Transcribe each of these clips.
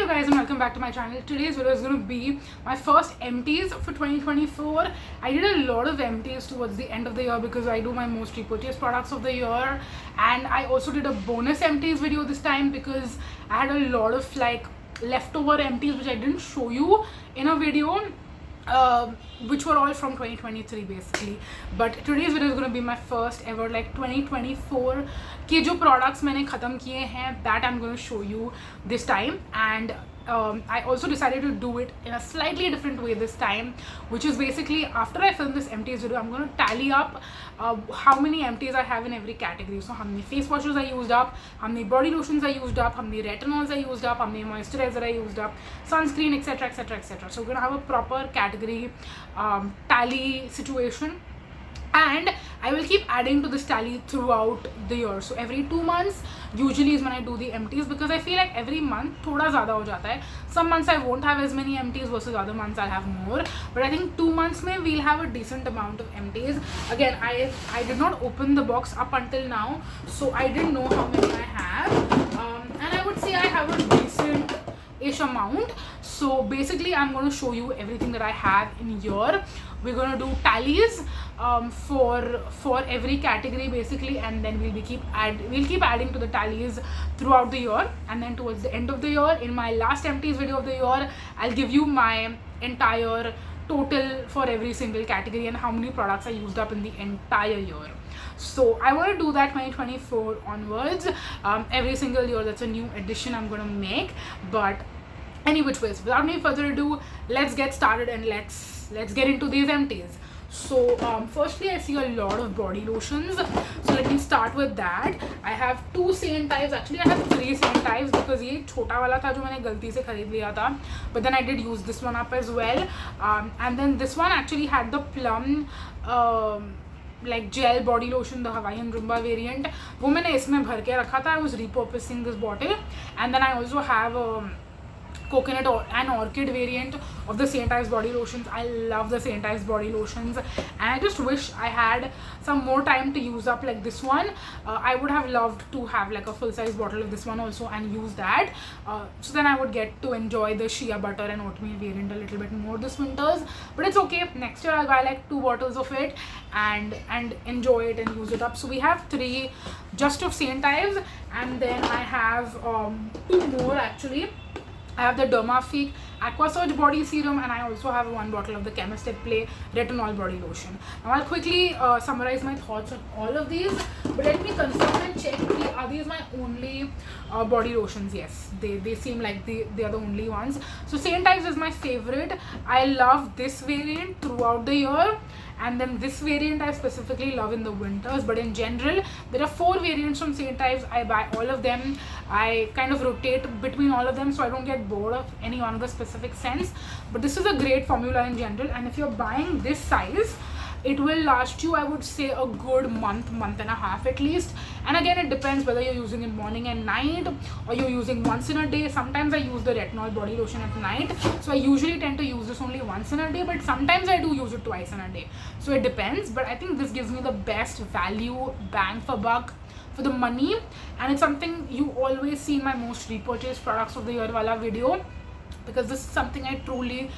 you guys and welcome back to my channel. Today's video is going to be my first empties for 2024. I did a lot of empties towards the end of the year because I do my most repurchased products of the year, and I also did a bonus empties video this time because I had a lot of like leftover empties which I didn't show you in a video, which were all from 2023 basically. But today's video is going to be my first ever like 2024 के जो products मैंने ख़त्म किए हैं, that I'm going to show you this time. And I also decided to do it in a slightly different way this time, which is basically after I film this empties video, I'm going to tally up how many empties I have in every category. So how many face washes I used up, how many body lotions I used up, how many retinols I used up, how many moisturizer I used up, sunscreen, etc, etc, etc. So we're going to have a proper category tally situation, and I will keep adding to this tally throughout the year. So every 2 months usually is when I do the empties, because I feel like every month thoda zyada ho jata hai. Some months I won't have as many empties versus other months I'll have more, but I think 2 months mein we'll have a decent amount of empties. Again, I did not open the box up until now, so I didn't know how many I have, and I would say I have a decent-ish amount. So basically I'm going to show you everything that I have in here. We're going to do tallies for every category basically, and then we'll keep adding to the tallies throughout the year. And then towards the end of the year, in my last empties video of the year, I'll give you my entire total for every single category and how many products I used up in the entire year. So I want to do that 2024 onwards. Every single year that's a new addition I'm going to make. But any which ways, without any further ado, let's get started and let's get into these empties. So firstly, I see a lot of body lotions, so let me start with that. I have 2 Serum types. Actually I have 3 Serum types because ये छोटा वाला था जो मैंने गलती से खरीद लिया था, but then I did use this one up as well, and then this one actually had the plum like gel body lotion, the Hawaiian Rumba variant. वो मैंने इसमें भर के रखा था. I was repurposing this bottle. And then I also have coconut and orchid variant of the Serum types body lotions. I love the Serum types body lotions, and I just wish I had some more time to use up like this one. I would have loved to have like a full size bottle of this one also and use that, so then I would get to enjoy the Shea butter and oatmeal variant a little bit more this winters. But it's okay, next year I'll buy like 2 bottles of it and enjoy it and use it up. So we have 3 just of Serum types, and then I have 2 more actually. I have the Dermafique Aqua body serum, and I also have 1 bottle of the Chemist Play Retinol body lotion. Now I'll quickly summarize my thoughts on all of these, but let me confirm and check. Are these my only body lotions? Yes, they seem like they are the only ones. So Serum types is my favorite. I love this variant throughout the year, and then this variant I specifically love in the winters. But in general, there are 4 variants from Serum types. I buy all of them. I kind of rotate between all of them so I don't get bored of any one of the specific scents. But this is a great formula in general, and if you're buying this size, it will last you, I would say, a good month and a half at least. And again, it depends whether you're using it morning and night or you're using once in a day. Sometimes I use the retinol body lotion at night, so I usually tend to use this only once in a day, but sometimes I do use it twice in a day. So it depends, but I think this gives me the best value, bang for buck for the money, and it's something you always see in my most repurchased products of the year wala video, because this is something I truly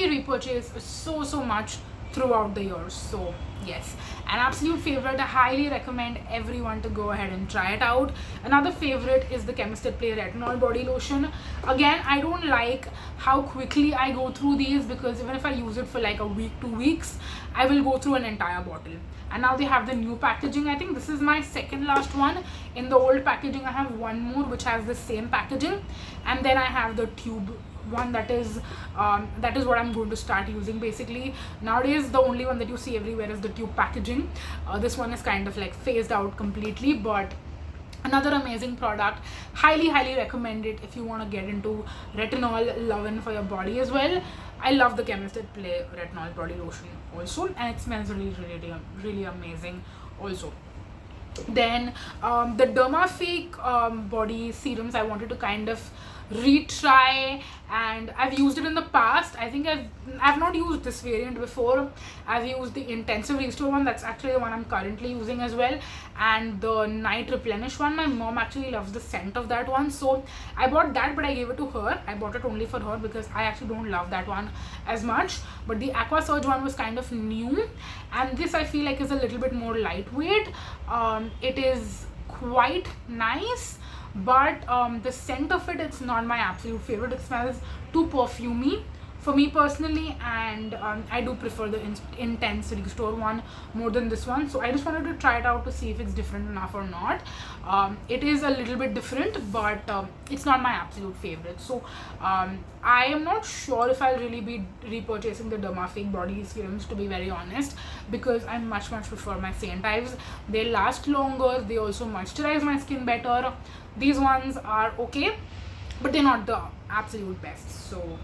repurchase so much throughout the year. So yes, an absolute favorite. I highly recommend everyone to go ahead and try it out. Another favorite is the Chemist Play Retinol body lotion. Again, I don't like how quickly I go through these, because even if I use it for like a week, 2 weeks, I will go through an entire bottle. And now they have the new packaging. I think this is my second last one. In the old packaging I have 1 more which has the same packaging, and then I have the tube one that is what I'm going to start using basically. Nowadays the only one that you see everywhere is the tube packaging. This one is kind of like phased out completely, but another amazing product. Highly recommend it if you want to get into retinol loving for your body as well. I love the Chemist Play Retinol body lotion also, and it smells really amazing also. Then the Dermafique body serums I wanted to kind of retry, and I've used it in the past. I think I've not used this variant before. I've used the intensive restore one. That's actually the one I'm currently using as well, and the night replenish one. My mom actually loves the scent of that one, so I bought that, but I gave it to her. I bought it only for her because I actually don't love that one as much. But the Aqua Surge one was kind of new, and this I feel like is a little bit more lightweight. It is quite nice, but the scent of it, it's not my absolute favorite. It smells too perfumey for me personally, and I do prefer the intense restore one more than this one. So I just wanted to try it out to see if it's different enough or not. It is a little bit different, but it's not my absolute favorite. So I am not sure if I'll really be repurchasing the Dermafique body serums, to be very honest, because I much prefer my Saint Ives. They last longer, they also moisturize my skin better. These ones are okay, but they're not the absolute best. So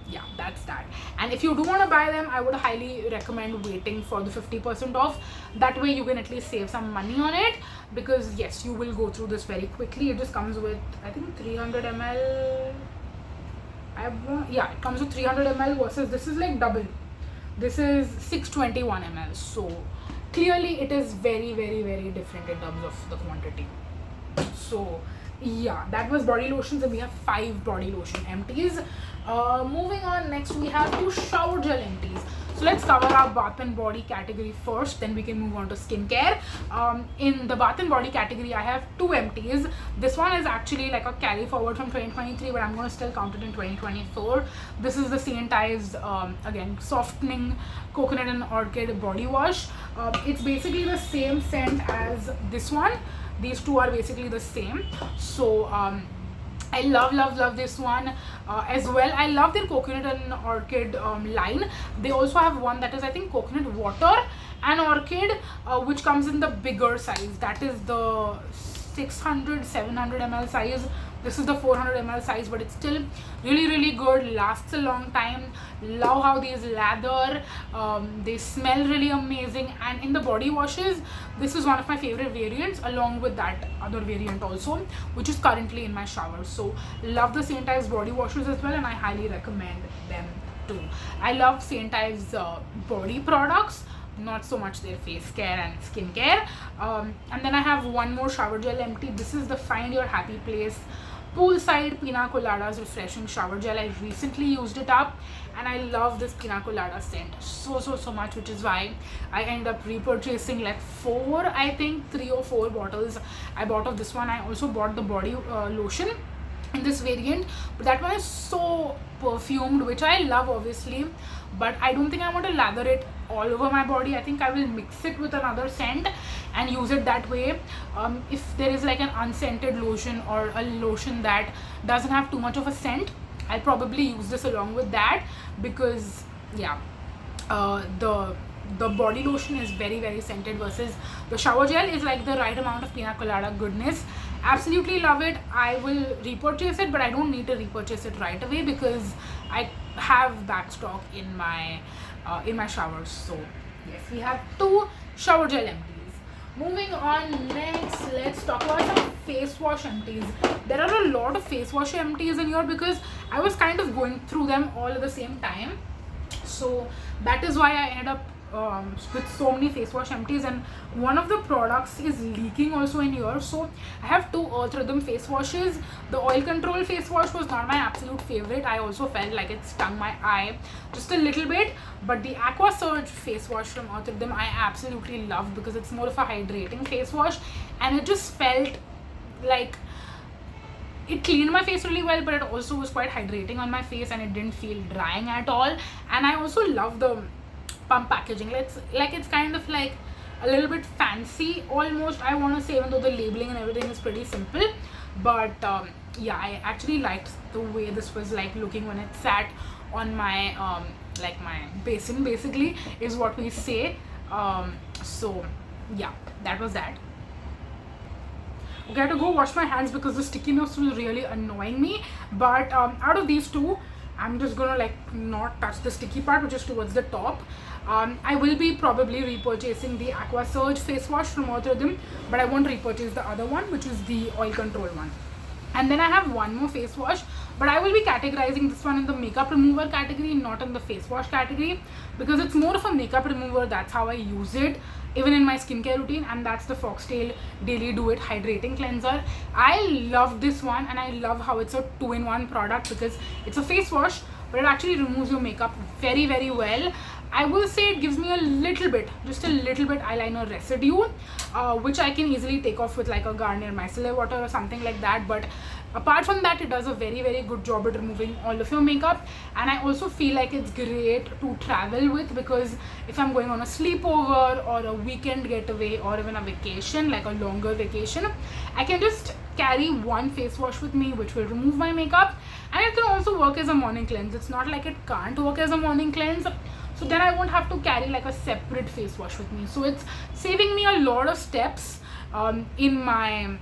yeah, that's that. And if you do want to buy them, I would highly recommend waiting for the 50% off. That way you can at least save some money on it, because yes, you will go through this very quickly. It just comes with, I think, 300 ml. Yeah, it comes with 300 ml versus this is like double. This is 621 ml. So clearly it is very different in terms of the quantity. So yeah, that was body lotions, and we have 5 body lotion empties. Moving on, next we have 2 shower gel empties. So let's cover our bath and body category first, then we can move on to skincare. In the bath and body category, I have 2 empties. This one is actually like a carry forward from 2023, but I'm going to still count it in 2024. This is the Saint Ives, again, softening coconut and orchid body wash. It's basically the same scent as this one. These two are basically the same. So I love this one as well. I love their coconut and orchid line. They also have one that is, I think, coconut water and orchid, which comes in the bigger size. That is the 600-700 ml size. This is the 400 ml size, but it's still really good, lasts a long time. Love how these lather, they smell really amazing. And in the body washes, this is one of my favorite variants, along with that other variant also, which is currently in my shower. So love the Saint Ives body washes as well, and I highly recommend them too. I love Saint Ives body products, not so much their face care and skincare. And then I have one more shower gel empty. This is the Find Your Happy Place Poolside Pina Colada's refreshing shower gel. I recently used it up, and I love this Pina Colada scent so much, which is why I end up repurchasing like 3 or 4 bottles I bought of this one. I also bought the body lotion in this variant, but that one is so perfumed, which I love obviously, but I don't think I want to lather it all over my body. I think I will mix it with another scent and use it that way. If there is like an unscented lotion or a lotion that doesn't have too much of a scent, I'll probably use this along with that, because yeah, the body lotion is very scented, versus the shower gel is like the right amount of Pina Colada goodness. Absolutely love it. I will repurchase it, but I don't need to repurchase it right away because I have back stock in my showers. So yes, we have 2 shower gel empties. Moving on, next let's talk about some face wash empties. There are a lot of face wash empties in here because I was kind of going through them all at the same time. So that is why I ended up with so many face wash empties, and one of the products is leaking also in here. So I have 2 Earth Rhythm face washes. The oil control face wash was not my absolute favorite. I also felt like it stung my eye just a little bit, but the Aqua Surge face wash from Earth Rhythm I absolutely loved, because it's more of a hydrating face wash, and it just felt like it cleaned my face really well, but it also was quite hydrating on my face, and it didn't feel drying at all. And I also love the pump packaging. It's kind of like a little bit fancy almost, I want to say, even though the labeling and everything is pretty simple. But yeah, I actually liked the way this was like looking when it sat on my like my basin, basically, is what we say. So yeah, that was that. Okay, I had to go wash my hands because the stickiness was really annoying me. But out of these 2, I'm just gonna like not touch the sticky part, which is towards the top. I will be probably repurchasing the Aqua Surge face wash from Orchid, but I won't repurchase the other one, which is the oil control one. And then I have one more face wash, but I will be categorizing this one in the makeup remover category, not in the face wash category, because it's more of a makeup remover. That's how I use it even in my skincare routine, and that's the Foxtale Daily Do It Hydrating Cleanser. I love this one, and I love how it's a 2-in-1 product, because it's a face wash but it actually removes your makeup very, very well. I will say it gives me a little bit, just a little bit eyeliner residue, which I can easily take off with like a Garnier micellar water or something like that. But apart from that, it does a very, very good job at removing all of your makeup. And I also feel like it's great to travel with, because if I'm going on a sleepover or a weekend getaway or even a vacation, like a longer vacation, I can just carry one face wash with me which will remove my makeup, and it can also work as a morning cleanse. It's not like it can't work as a morning cleanse. So then I won't have to carry like a separate face wash with me. So it's saving me a lot of steps in my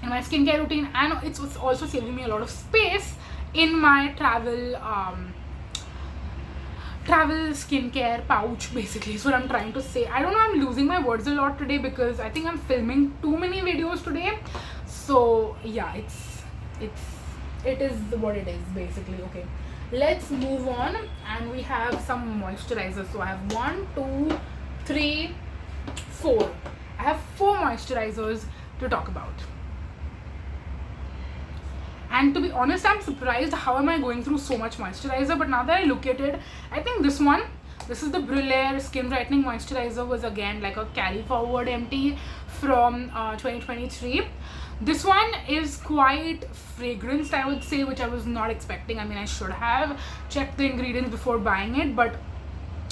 skincare routine, and it's also saving me a lot of space in my travel skincare pouch, basically is what I'm trying to say. I don't know, I'm losing my words a lot today because I think I'm filming too many videos today. So yeah, it is what it is basically. Okay, let's move on, and we have some moisturizers. So I have 1, 2, 3, 4. I have 4 moisturizers to talk about. And to be honest, I'm surprised how am I going through so much moisturizer. But now that I look at it, I think this is the Brillare Skin Brightening Moisturizer, was again like a carry forward empty from 2023. This one is quite fragranced, I would say, which I was not expecting. I mean, I should have checked the ingredients before buying it, but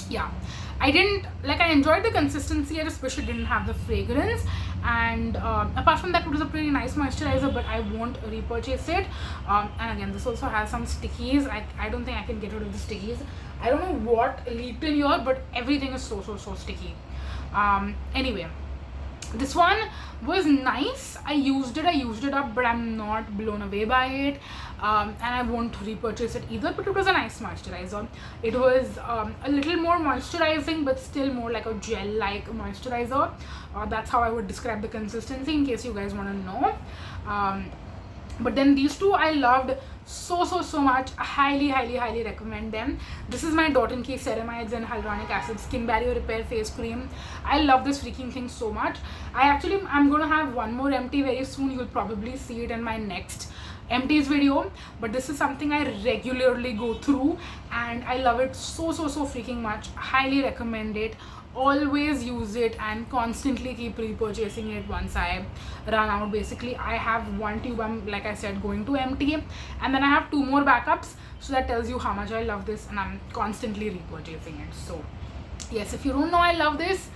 yeah, I enjoyed the consistency. I just wish it didn't have the fragrance. And apart from that, it was a pretty nice moisturizer, but I won't repurchase it. And again, this also has some stickies. I don't think I can get rid of the stickies. I don't know what leaked in here, but everything is so sticky. Anyway, this one was nice. I used it up, but I'm not blown away by it, and I won't repurchase it either. But it was a nice moisturizer. It was a little more moisturizing, but still more like a gel-like moisturizer. That's how I would describe the consistency, in case you guys want to know. But then these two I loved so much. I highly recommend them. This is my Dot & Key Ceramides and Hyaluronic Acid Skin Barrier Repair Face Cream. I love this freaking thing so much. I'm gonna have one more empty very soon. You'll probably see it in my next empties video, but this is something I regularly go through, and I love it so freaking much. Highly recommend it. Always use it and constantly keep repurchasing it once I run out. Basically, I have one tube I'm, like I said, going to empty, and then I have 2 more backups. So that tells you how much I love this, and I'm constantly repurchasing it. So yes, if you don't know I love this,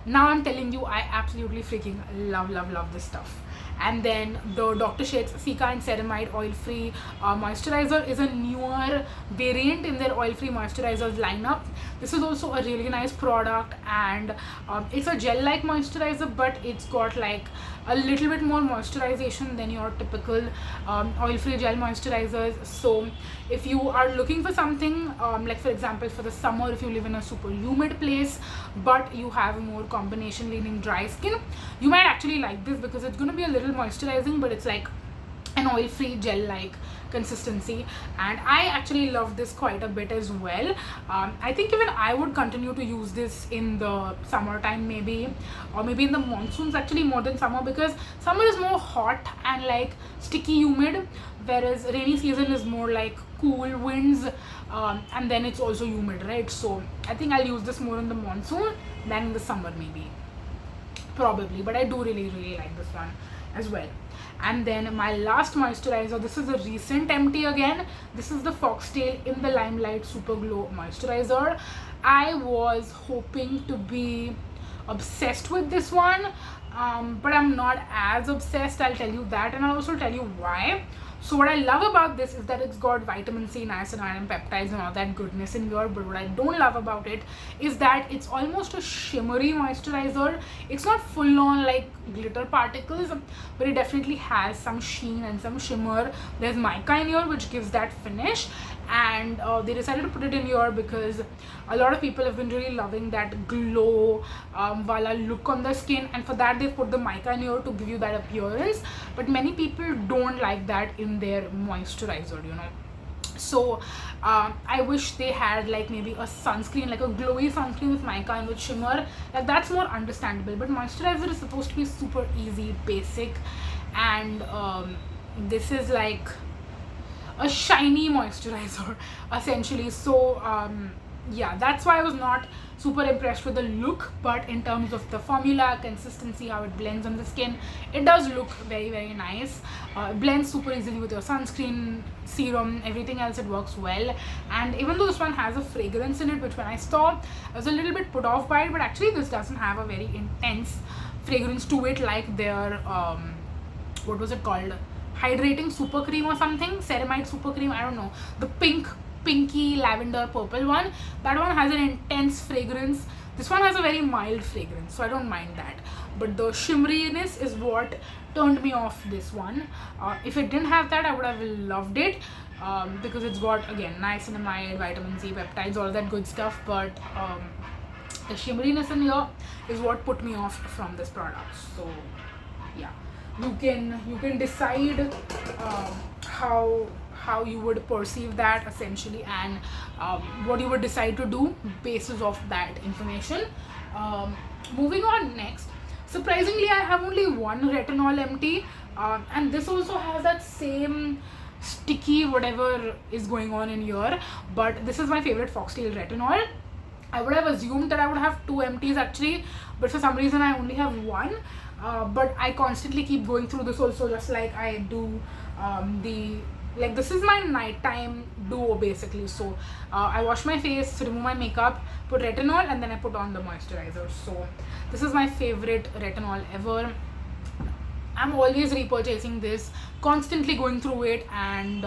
now I'm telling you I absolutely freaking love this stuff. And then the Dr. Sheths Cica and Ceramide oil-free moisturizer is a newer variant in their oil-free moisturizers lineup. This is also a really nice product, and it's a gel-like moisturizer, but it's got like a little bit more moisturization than your typical oil-free gel moisturizers. So if you are looking for something like, for example, for the summer, if you live in a super humid place but you have a more combination leaning dry skin, you might actually like this, because it's going to be a little moisturizing, but it's like an oil-free gel-like consistency, and I actually love this quite a bit as well. I think even I would continue to use this in the summertime, maybe, or maybe in the monsoons, actually more than summer, because summer is more hot and like sticky humid, whereas rainy season is more like cool winds, and then it's also humid, right? So I think I'll use this more in the monsoon than in the summer, maybe, probably. But I do really like this one as well. And then my last moisturizer, this is a recent empty again. This is the Foxtale In The Limelight Super Glow Moisturizer. I was hoping to be obsessed with this one, but I'm not as obsessed. I'll tell you that, and I'll also tell you why. So what I love about this is that it's got vitamin C, niacinamide and peptides and all that goodness in here. But what I don't love about it is that it's almost a shimmery moisturizer. It's not full on like glitter particles, but it definitely has some sheen and some shimmer. There's mica in here which gives that finish, and they decided to put it in here because a lot of people have been really loving that glow wala look on the skin, and for that they've put the mica in here to give you that appearance. But many people don't like that in their moisturizer, you know. So I wish they had like maybe a sunscreen, like a glowy sunscreen with mica and with shimmer. Like that's more understandable. But moisturizer is supposed to be super easy, basic, and this is like a shiny moisturizer essentially. So yeah, that's why I was not super impressed with the look. But in terms of the formula, consistency, how it blends on the skin, it does look very, very nice. It blends super easily with your sunscreen, serum, everything else. It works well. And even though this one has a fragrance in it, which when I saw I was a little bit put off by it, but actually this doesn't have a very intense fragrance to it like their what was it called, hydrating super cream or something, ceramide super cream, I don't know, the pinky lavender purple one. That one has an intense fragrance. This one has a very mild fragrance, so I don't mind that. But the shimmeriness is what turned me off this one. If it didn't have that, I would have loved it, because it's got again niacinamide, vitamin C, peptides, all that good stuff. But the shimmeriness in here is what put me off from this product. So yeah, you can decide how you would perceive that essentially, and what you would decide to do basis of that information. Moving on next, surprisingly I have only one retinol empty, and this also has that same sticky whatever is going on in here, but this is my favorite Foxtale retinol. I would have assumed that I would have two empties actually, but for some reason I only have one. But I constantly keep going through this also, just like I do this is my nighttime duo basically. So I wash my face, remove my makeup, put retinol, and then I put on the moisturizer. So this is my favorite retinol ever. I'm always repurchasing this, constantly going through it, and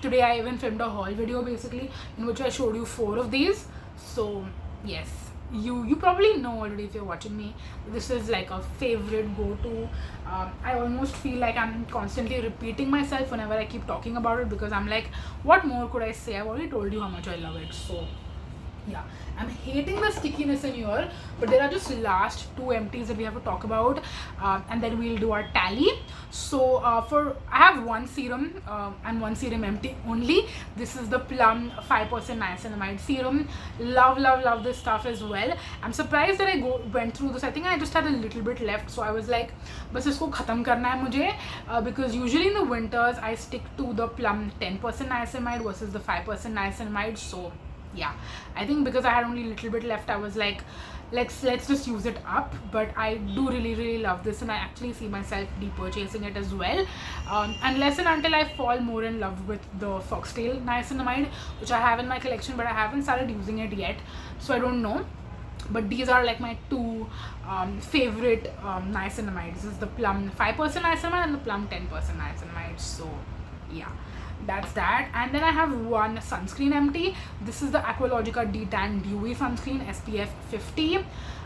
today I even filmed a haul video basically in which I showed you 4 of these. So yes, you probably know already if you're watching me. This is like a favorite go-to. I almost feel like I'm constantly repeating myself whenever I keep talking about it, because I'm like, what more could I say? I've already told you how much I love it. So yeah, I'm hating the stickiness in here, but there are just last 2 empties that we have to talk about, and then we'll do our tally. So I have one serum and one serum empty only. This is the Plum 5% niacinamide serum. Love this stuff as well. I'm surprised that I went through this. I think I just had a little bit left, so I was like, bas isko khatam karna hai mujhe, because usually in the winters I stick to the Plum 10% niacinamide versus the 5% niacinamide. So yeah, I think because I had only a little bit left, I was like, let's just use it up. But I do really love this, and I actually see myself repurchasing it as well, unless and until I fall more in love with the Foxtale niacinamide, which I have in my collection, but I haven't started using it yet, so I don't know. But these are like my 2 favorite niacinamides. This is the Plum 5% niacinamide and the Plum 10% niacinamide. So yeah, that's that. And then I have one sunscreen empty. This is the Aqualogica De Tan Dewy Sunscreen SPF 50.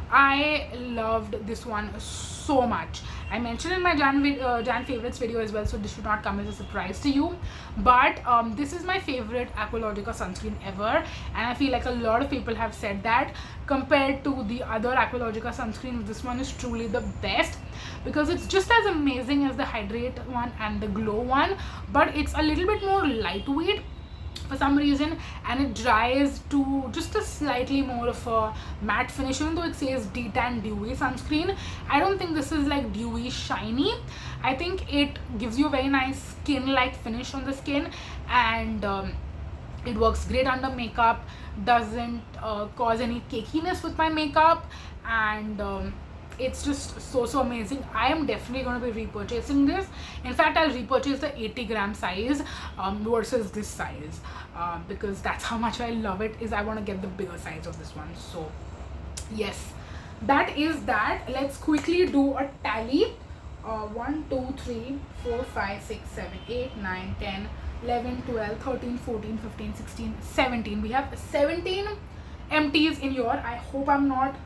I loved this one so much. I mentioned in my Jan favorites video as well, so this should not come as a surprise to you. But this is my favorite Aqualogica sunscreen ever, and I feel like a lot of people have said that compared to the other Aqualogica sunscreens, this one is truly the best, because it's just as amazing as the Hydrate one and the Glow one, but it's a little bit more lightweight for some reason, and it dries to just a slightly more of a matte finish. Even though it says De Tan Dewy Sunscreen, I don't think this is like dewy shiny. I think it gives you a very nice skin like finish on the skin, and it works great under makeup, doesn't cause any cakiness with my makeup, and it's just so amazing. I am definitely going to be repurchasing this. In fact, I'll repurchase the 80-gram size versus this size, because that's how much I love it. Is I want to get the bigger size of this one. So yes, that is that. Let's quickly do a tally. 1, 2, 3, 4, 5, 6, 7, 8, 9, 10, 11, 12, 13, 14, 15, 16, 17. We have 17 empties in here. I hope I'm not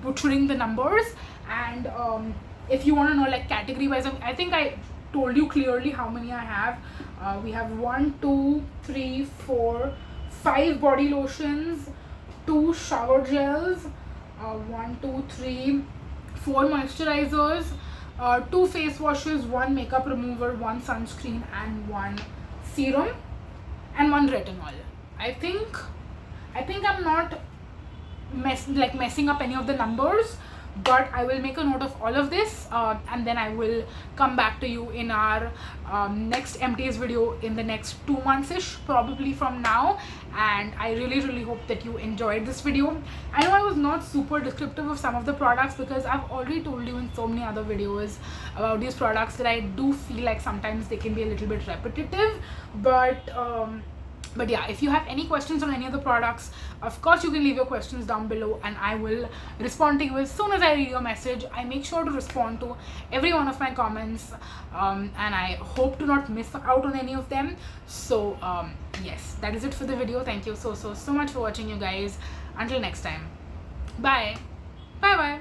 butchering the numbers. And if you want to know like category wise, I think I told you clearly how many I have. We have 1, 2, 3, 4, 5 body lotions, 2 shower gels, 1, 2, 3, 4 moisturizers, 2 face washes, 1 makeup remover, 1 sunscreen, and 1 serum, and 1 retinol. I think I'm not messing up any of the numbers, but I will make a note of all of this, and then I will come back to you in our next empties video in the next 2 months-ish, probably from now. And I really hope that you enjoyed this video. I know I was not super descriptive of some of the products because I've already told you in so many other videos about these products that I do feel like sometimes they can be a little bit repetitive, but yeah, if you have any questions on any of the products, of course you can leave your questions down below and I will respond to you as soon as I read your message. I make sure to respond to every one of my comments, and I hope to not miss out on any of them. So yes, that is it for the video. Thank you so much for watching, you guys. Until next time, bye bye.